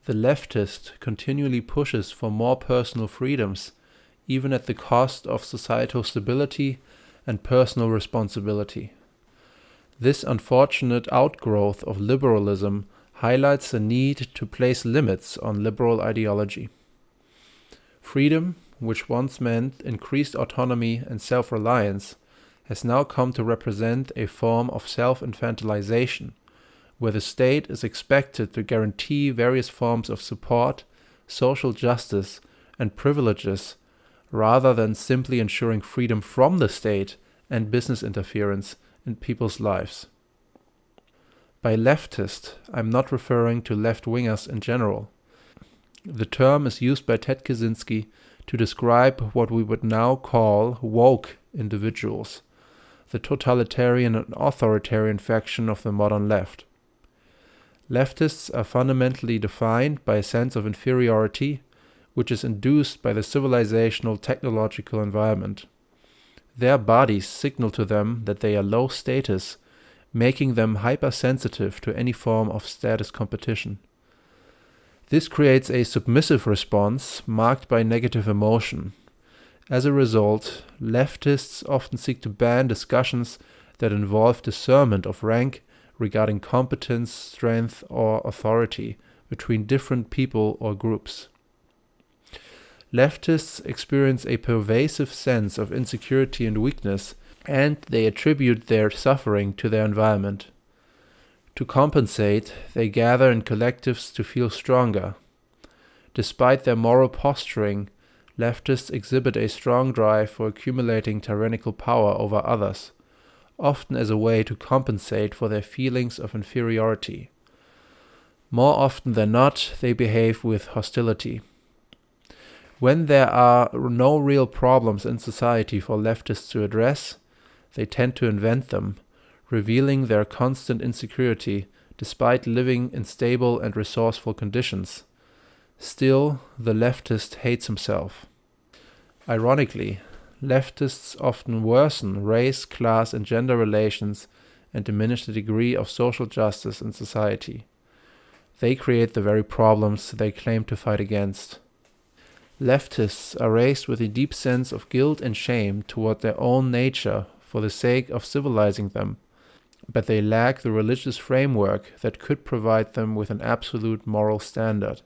The leftist continually pushes for more personal freedoms, even at the cost of societal stability and personal responsibility. This unfortunate outgrowth of liberalism highlights the need to place limits on liberal ideology. Freedom, which once meant increased autonomy and self-reliance, has now come to represent a form of self-infantilization, where the state is expected to guarantee various forms of support, social justice, and privileges, rather than simply ensuring freedom from the state and business interference in people's lives. By leftist, I'm not referring to left-wingers in general. The term is used by Ted Kaczynski to describe what we would now call woke individuals, the totalitarian and authoritarian faction of the modern left. Leftists are fundamentally defined by a sense of inferiority, which is induced by the civilizational technological environment. Their bodies signal to them that they are low status, making them hypersensitive to any form of status competition. This creates a submissive response marked by negative emotion. As a result, leftists often seek to ban discussions that involve discernment of rank regarding competence, strength, or authority between different people or groups. Leftists experience a pervasive sense of insecurity and weakness, and they attribute their suffering to their environment. To compensate, they gather in collectives to feel stronger. Despite their moral posturing, leftists exhibit a strong drive for accumulating tyrannical power over others, often as a way to compensate for their feelings of inferiority. More often than not, they behave with hostility. When there are no real problems in society for leftists to address, they tend to invent them, revealing their constant insecurity despite living in stable and resourceful conditions. Still, the leftist hates himself. Ironically, leftists often worsen race, class, and gender relations and diminish the degree of social justice in society. They create the very problems they claim to fight against. Leftists are raised with a deep sense of guilt and shame toward their own nature for the sake of civilizing them, but they lack the religious framework that could provide them with an absolute moral standard.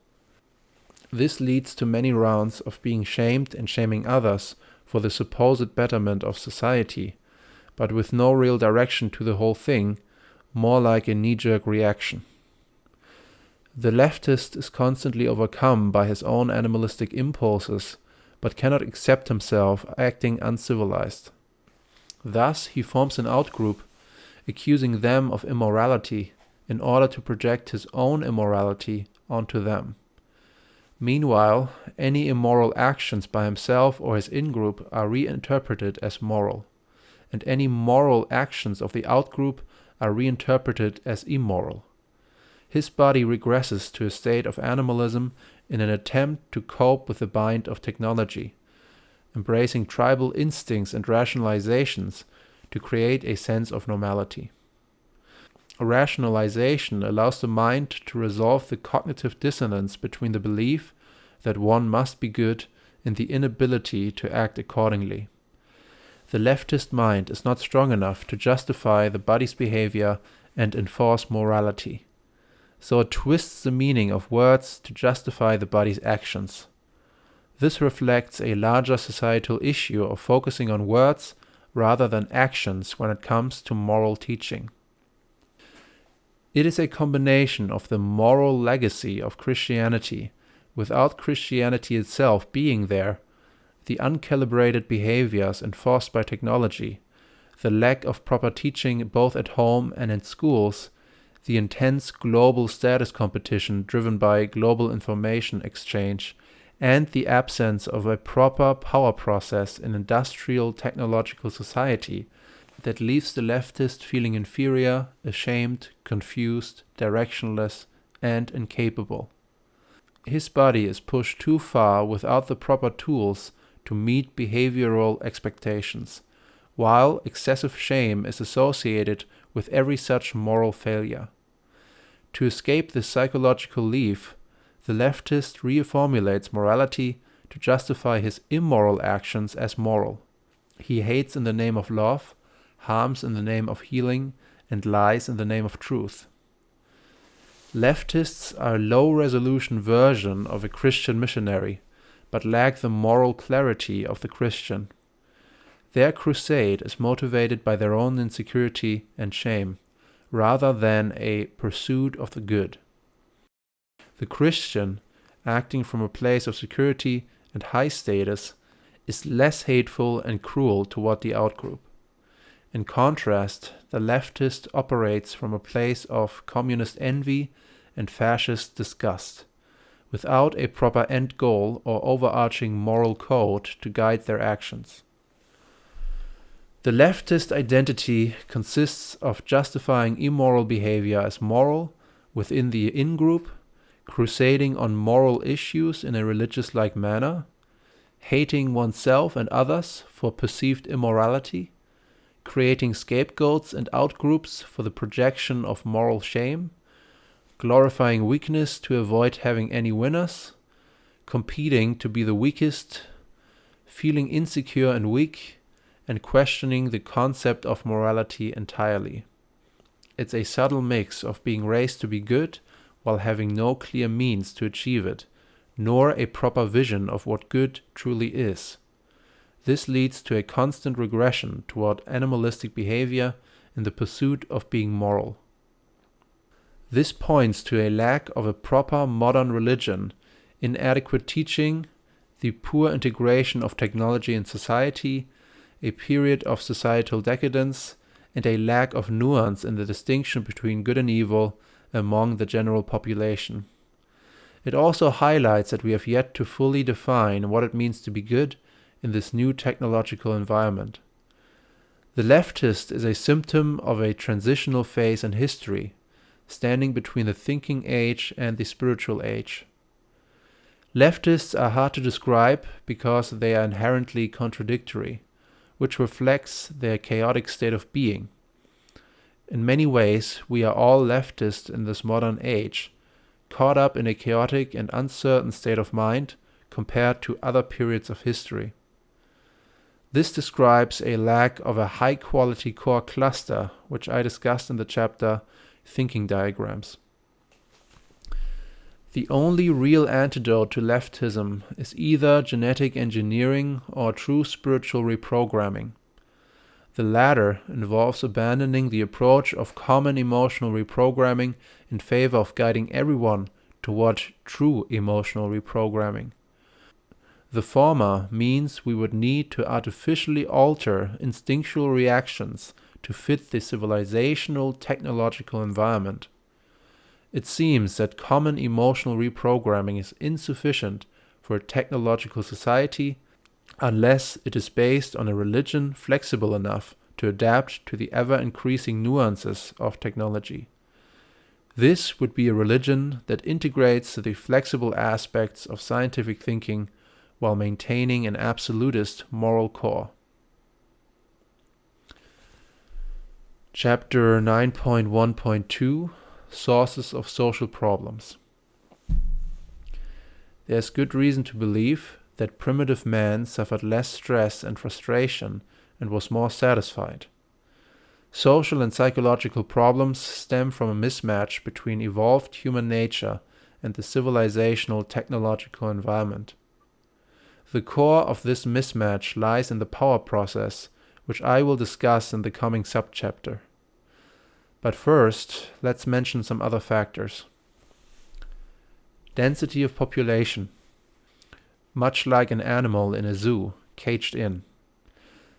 This leads to many rounds of being shamed and shaming others for the supposed betterment of society, but with no real direction to the whole thing, more like a knee-jerk reaction. The leftist is constantly overcome by his own animalistic impulses, but cannot accept himself acting uncivilized. Thus, he forms an outgroup, accusing them of immorality in order to project his own immorality onto them. Meanwhile, any immoral actions by himself or his in-group are reinterpreted as moral, and any moral actions of the outgroup are reinterpreted as immoral. His body regresses to a state of animalism in an attempt to cope with the bind of technology, embracing tribal instincts and rationalizations to create a sense of normality. A rationalization allows the mind to resolve the cognitive dissonance between the belief that one must be good and the inability to act accordingly. The leftist mind is not strong enough to justify the body's behavior and enforce morality, so it twists the meaning of words to justify the body's actions. This reflects a larger societal issue of focusing on words rather than actions when it comes to moral teaching. It is a combination of the moral legacy of Christianity, without Christianity itself being there, the uncalibrated behaviors enforced by technology, the lack of proper teaching both at home and in schools, the intense global status competition driven by global information exchange, and the absence of a proper power process in industrial technological society that leaves the leftist feeling inferior, ashamed, confused, directionless, and incapable. His body is pushed too far without the proper tools to meet behavioral expectations, while excessive shame is associated with every such moral failure. To escape this psychological leaf, the leftist reformulates morality to justify his immoral actions as moral. He hates in the name of love, harms in the name of healing, and lies in the name of truth. Leftists are a low-resolution version of a Christian missionary, but lack the moral clarity of the Christian. Their crusade is motivated by their own insecurity and shame, rather than a pursuit of the good. The Christian, acting from a place of security and high status, is less hateful and cruel toward the outgroup. In contrast, the leftist operates from a place of communist envy and fascist disgust, without a proper end goal or overarching moral code to guide their actions. The leftist identity consists of justifying immoral behavior as moral within the in-group, crusading on moral issues in a religious-like manner, hating oneself and others for perceived immorality, creating scapegoats and outgroups for the projection of moral shame, glorifying weakness to avoid having any winners, competing to be the weakest, feeling insecure and weak, and questioning the concept of morality entirely. It's a subtle mix of being raised to be good while having no clear means to achieve it, nor a proper vision of what good truly is. This leads to a constant regression toward animalistic behavior in the pursuit of being moral. This points to a lack of a proper modern religion, inadequate teaching, the poor integration of technology in society, a period of societal decadence, and a lack of nuance in the distinction between good and evil among the general population. It also highlights that we have yet to fully define what it means to be good in this new technological environment. The leftist is a symptom of a transitional phase in history, standing between the thinking age and the spiritual age. Leftists are hard to describe because they are inherently contradictory, which reflects their chaotic state of being. In many ways, we are all leftists in this modern age, caught up in a chaotic and uncertain state of mind compared to other periods of history. This describes a lack of a high-quality core cluster, which I discussed in the chapter Thinking Diagrams. The only real antidote to leftism is either genetic engineering or true spiritual reprogramming. The latter involves abandoning the approach of common emotional reprogramming in favor of guiding everyone toward true emotional reprogramming. The former means we would need to artificially alter instinctual reactions to fit the civilizational technological environment. It seems that common emotional reprogramming is insufficient for a technological society unless it is based on a religion flexible enough to adapt to the ever-increasing nuances of technology. This would be a religion that integrates the flexible aspects of scientific thinking while maintaining an absolutist moral core. Chapter 9.1.2 Sources of Social Problems. There is good reason to believe that primitive man suffered less stress and frustration and was more satisfied. Social and psychological problems stem from a mismatch between evolved human nature and the civilizational technological environment. The core of this mismatch lies in the power process, which I will discuss in the coming subchapter. But first, let's mention some other factors. Density of population. Much like an animal in a zoo, caged in.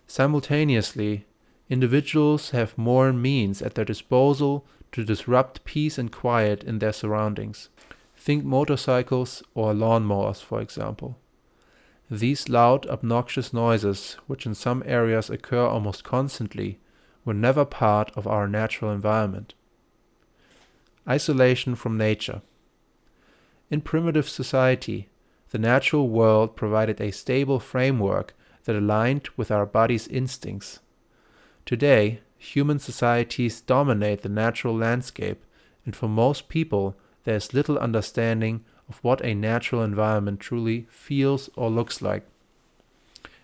Simultaneously, individuals have more means at their disposal to disrupt peace and quiet in their surroundings. Think motorcycles or lawnmowers, for example. These loud, obnoxious noises, which in some areas occur almost constantly, were never part of our natural environment. Isolation from nature. In primitive society, the natural world provided a stable framework that aligned with our body's instincts. Today, human societies dominate the natural landscape, and for most people, there is little understanding of what a natural environment truly feels or looks like.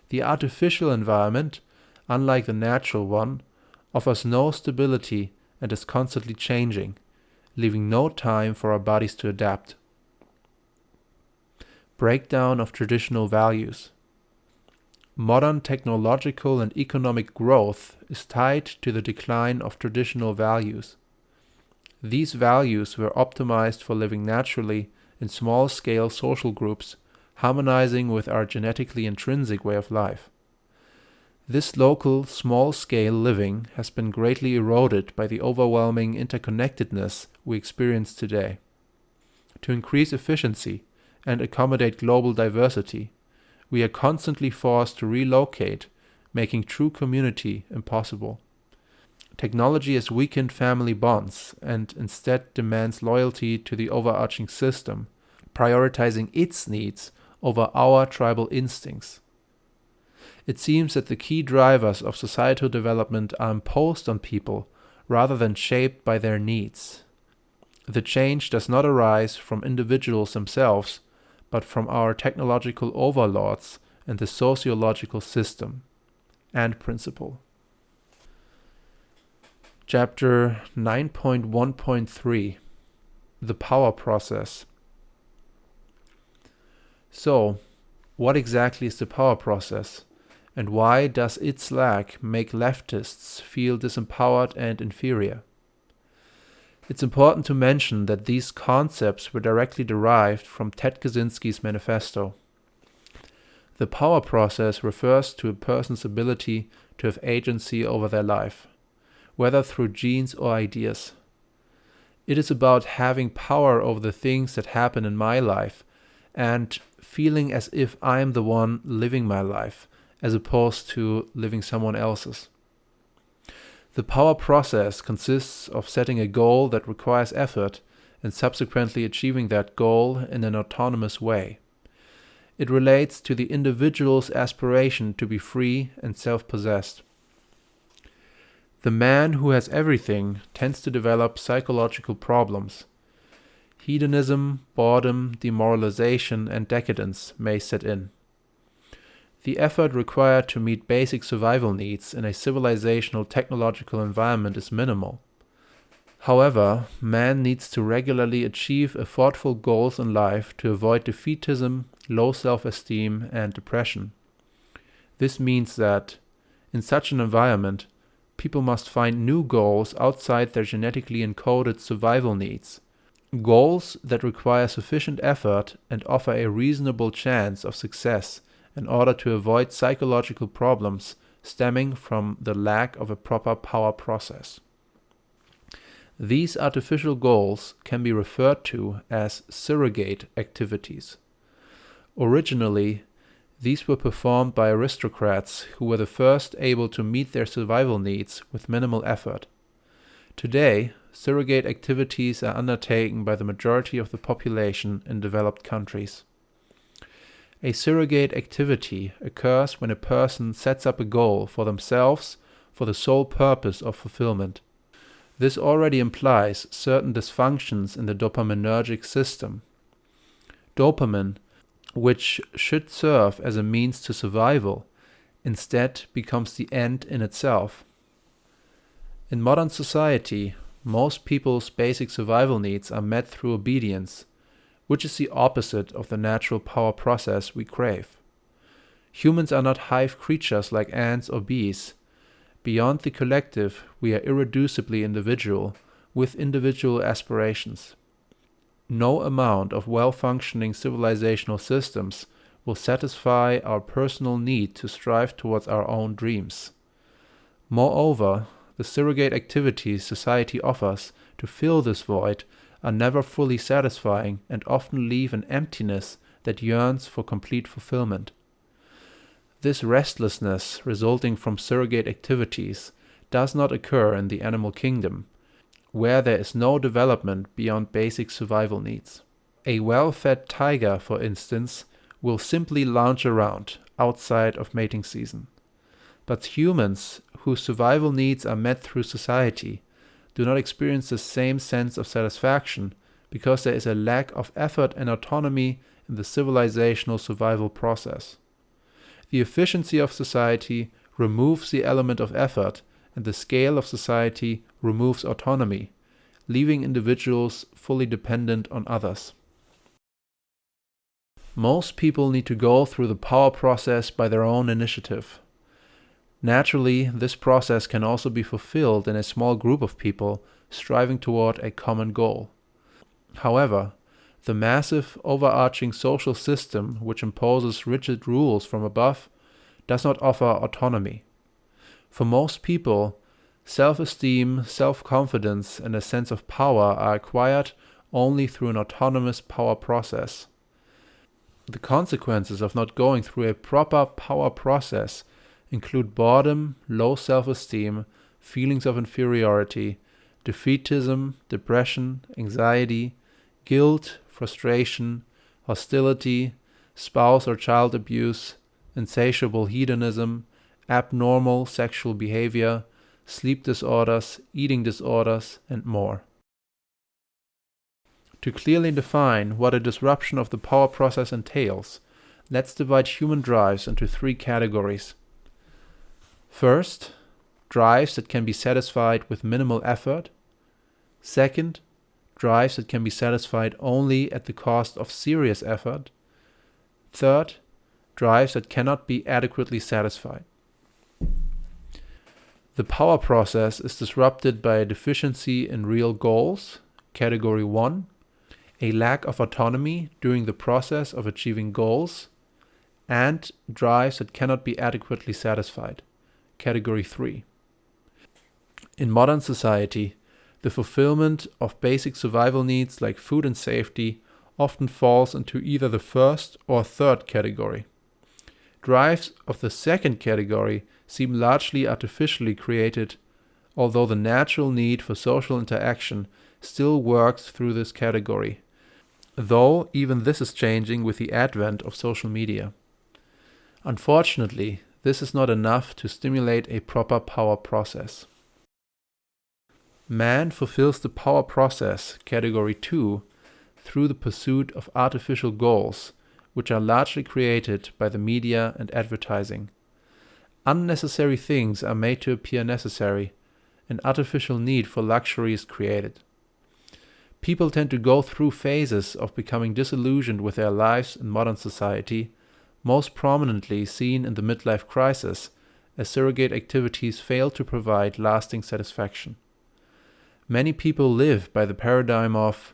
The artificial environment, unlike the natural one, offers no stability and is constantly changing, leaving no time for our bodies to adapt. Breakdown of traditional values. Modern technological and economic growth is tied to the decline of traditional values. These values were optimized for living naturally in small-scale social groups, harmonizing with our genetically intrinsic way of life. This local, small-scale living has been greatly eroded by the overwhelming interconnectedness we experience today. To increase efficiency and accommodate global diversity, we are constantly forced to relocate, making true community impossible. Technology has weakened family bonds and instead demands loyalty to the overarching system, prioritizing its needs over our tribal instincts. It seems that the key drivers of societal development are imposed on people rather than shaped by their needs. The change does not arise from individuals themselves, but from our technological overlords and the sociological system and principle. Chapter 9.1.3 The Power Process. So, what exactly is the power process, and why does its lack make leftists feel disempowered and inferior? It's important to mention that these concepts were directly derived from Ted Kaczynski's manifesto. The power process refers to a person's ability to have agency over their life, whether through genes or ideas. It is about having power over the things that happen in my life and feeling as if I am the one living my life, as opposed to living someone else's. The power process consists of setting a goal that requires effort and subsequently achieving that goal in an autonomous way. It relates to the individual's aspiration to be free and self-possessed. The man who has everything tends to develop psychological problems. Hedonism, boredom, demoralization, and decadence may set in. The effort required to meet basic survival needs in a civilizational technological environment is minimal. However, man needs to regularly achieve effortful goals in life to avoid defeatism, low self-esteem, and depression. This means that, in such an environment, people must find new goals outside their genetically encoded survival needs, goals that require sufficient effort and offer a reasonable chance of success in order to avoid psychological problems stemming from the lack of a proper power process. These artificial goals can be referred to as surrogate activities. Originally, these were performed by aristocrats who were the first able to meet their survival needs with minimal effort. Today, surrogate activities are undertaken by the majority of the population in developed countries. A surrogate activity occurs when a person sets up a goal for themselves for the sole purpose of fulfillment. This already implies certain dysfunctions in the dopaminergic system. Dopamine, which should serve as a means to survival, instead becomes the end in itself. In modern society, most people's basic survival needs are met through obedience, which is the opposite of the natural power process we crave. Humans are not hive creatures like ants or bees. Beyond the collective, we are irreducibly individual, with individual aspirations. No amount of well-functioning civilizational systems will satisfy our personal need to strive towards our own dreams. Moreover, the surrogate activities society offers to fill this void are never fully satisfying and often leave an emptiness that yearns for complete fulfillment. This restlessness resulting from surrogate activities does not occur in the animal kingdom, where there is no development beyond basic survival needs. A well-fed tiger, for instance, will simply lounge around outside of mating season. But humans, whose survival needs are met through society, do not experience the same sense of satisfaction because there is a lack of effort and autonomy in the civilizational survival process. The efficiency of society removes the element of effort, and the scale of society removes autonomy, leaving individuals fully dependent on others. Most people need to go through the power process by their own initiative. Naturally, this process can also be fulfilled in a small group of people striving toward a common goal. However, the massive, overarching social system which imposes rigid rules from above does not offer autonomy. For most people, self-esteem, self-confidence, and a sense of power are acquired only through an autonomous power process. The consequences of not going through a proper power process include boredom, low self-esteem, feelings of inferiority, defeatism, depression, anxiety, guilt, frustration, hostility, spouse or child abuse, insatiable hedonism, abnormal sexual behavior, sleep disorders, eating disorders, and more. To clearly define what a disruption of the power process entails, let's divide human drives into three categories. First, drives that can be satisfied with minimal effort. Second, drives that can be satisfied only at the cost of serious effort. Third, drives that cannot be adequately satisfied. The power process is disrupted by a deficiency in real goals, category 1, a lack of autonomy during the process of achieving goals, and drives that cannot be adequately satisfied, category 3. In modern society, the fulfillment of basic survival needs like food and safety often falls into either the first or third category. Drives of the second category seem largely artificially created, although the natural need for social interaction still works through this category, though even this is changing with the advent of social media. Unfortunately, this is not enough to stimulate a proper power process. Man fulfills the power process, category 2, through the pursuit of artificial goals, which are largely created by the media and advertising. Unnecessary things are made to appear necessary, an artificial need for luxury is created. People tend to go through phases of becoming disillusioned with their lives in modern society, most prominently seen in the midlife crisis, as surrogate activities fail to provide lasting satisfaction. Many people live by the paradigm of,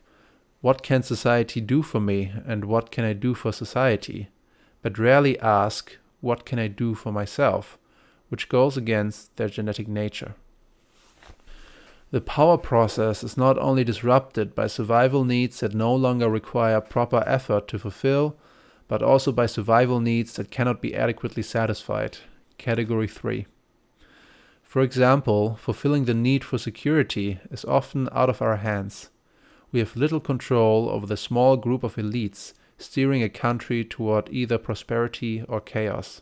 what can society do for me and what can I do for society, but rarely ask, what can I do for myself, which goes against their genetic nature. The power process is not only disrupted by survival needs that no longer require proper effort to fulfill, but also by survival needs that cannot be adequately satisfied, category 3. For example, fulfilling the need for security is often out of our hands. We have little control over the small group of elites steering a country toward either prosperity or chaos.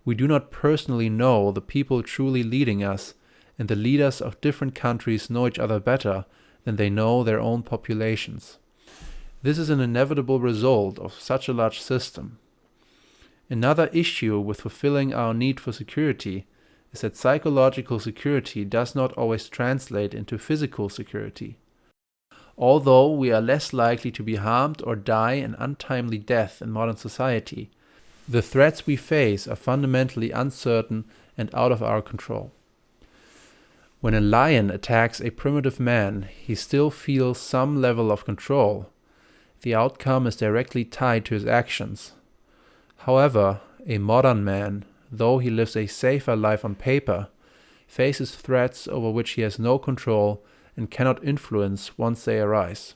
We do not personally know the people truly leading us, and the leaders of different countries know each other better than they know their own populations. This is an inevitable result of such a large system. Another issue with fulfilling our need for security is that psychological security does not always translate into physical security. Although we are less likely to be harmed or die an untimely death in modern society, the threats we face are fundamentally uncertain and out of our control. When a lion attacks a primitive man, he still feels some level of control. The outcome is directly tied to his actions. However, a modern man, though he lives a safer life on paper, faces threats over which he has no control and cannot influence once they arise.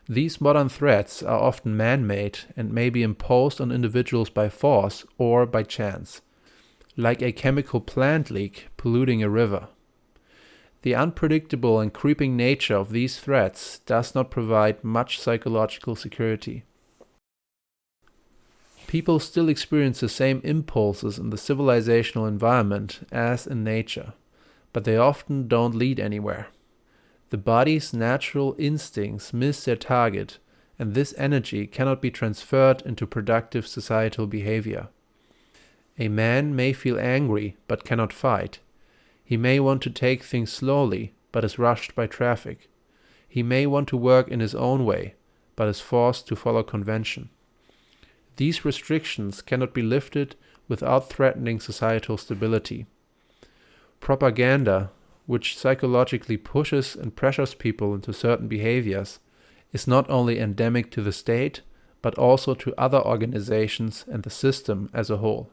These modern threats are often man-made and may be imposed on individuals by force or by chance, like a chemical plant leak polluting a river. The unpredictable and creeping nature of these threats does not provide much psychological security. People still experience the same impulses in the civilizational environment as in nature, but they often don't lead anywhere. The body's natural instincts miss their target, and this energy cannot be transferred into productive societal behavior. A man may feel angry but cannot fight. He may want to take things slowly but is rushed by traffic. He may want to work in his own way but is forced to follow convention. These restrictions cannot be lifted without threatening societal stability. Propaganda, which psychologically pushes and pressures people into certain behaviors, is not only endemic to the state, but also to other organizations and the system as a whole.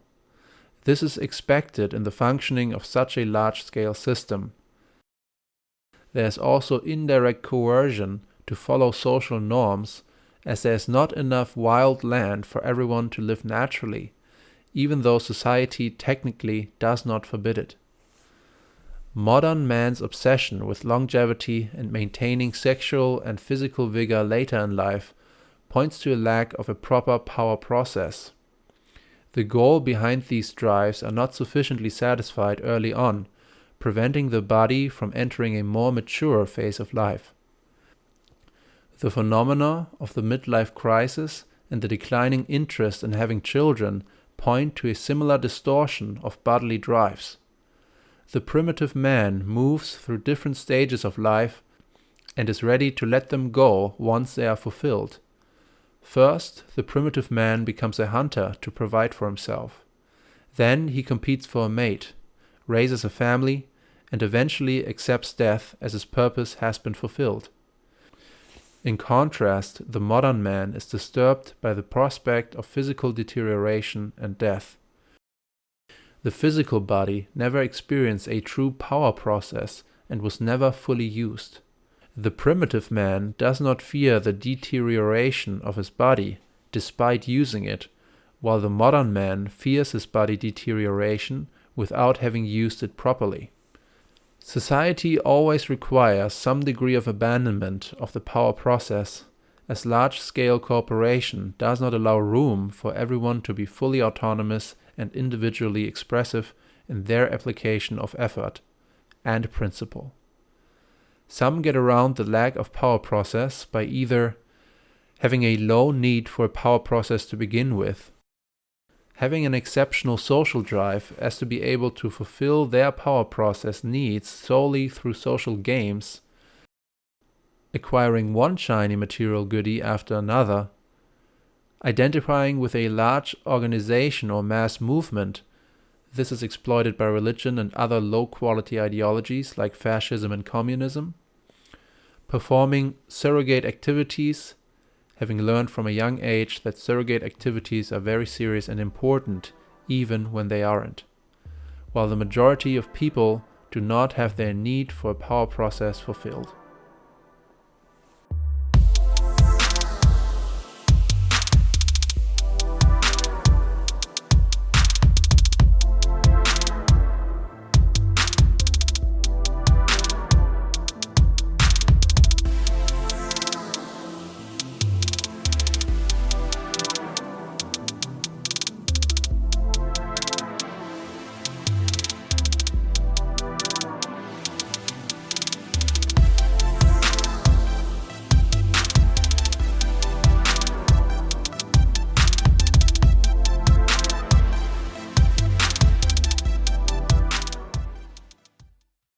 This is expected in the functioning of such a large-scale system. There is also indirect coercion to follow social norms, as there is not enough wild land for everyone to live naturally, even though society technically does not forbid it. Modern man's obsession with longevity and maintaining sexual and physical vigor later in life points to a lack of a proper power process. The goal behind these drives are not sufficiently satisfied early on, preventing the body from entering a more mature phase of life. The phenomena of the midlife crisis and the declining interest in having children point to a similar distortion of bodily drives. The primitive man moves through different stages of life and is ready to let them go once they are fulfilled. First, the primitive man becomes a hunter to provide for himself. Then he competes for a mate, raises a family, and eventually accepts death as his purpose has been fulfilled. In contrast, the modern man is disturbed by the prospect of physical deterioration and death. The physical body never experienced a true power process and was never fully used. The primitive man does not fear the deterioration of his body, despite using it, while the modern man fears his body deterioration without having used it properly. Society always requires some degree of abandonment of the power process, as large-scale cooperation does not allow room for everyone to be fully autonomous and individually expressive in their application of effort and principle. Some get around the lack of power process by either having a low need for a power process to begin with, having an exceptional social drive as to be able to fulfill their power process needs solely through social games, acquiring one shiny material goodie after another, identifying with a large organization or mass movement. This is exploited by religion and other low-quality ideologies like fascism and communism. Performing surrogate activities, having learned from a young age that surrogate activities are very serious and important, even when they aren't. While the majority of people do not have their need for a power process fulfilled.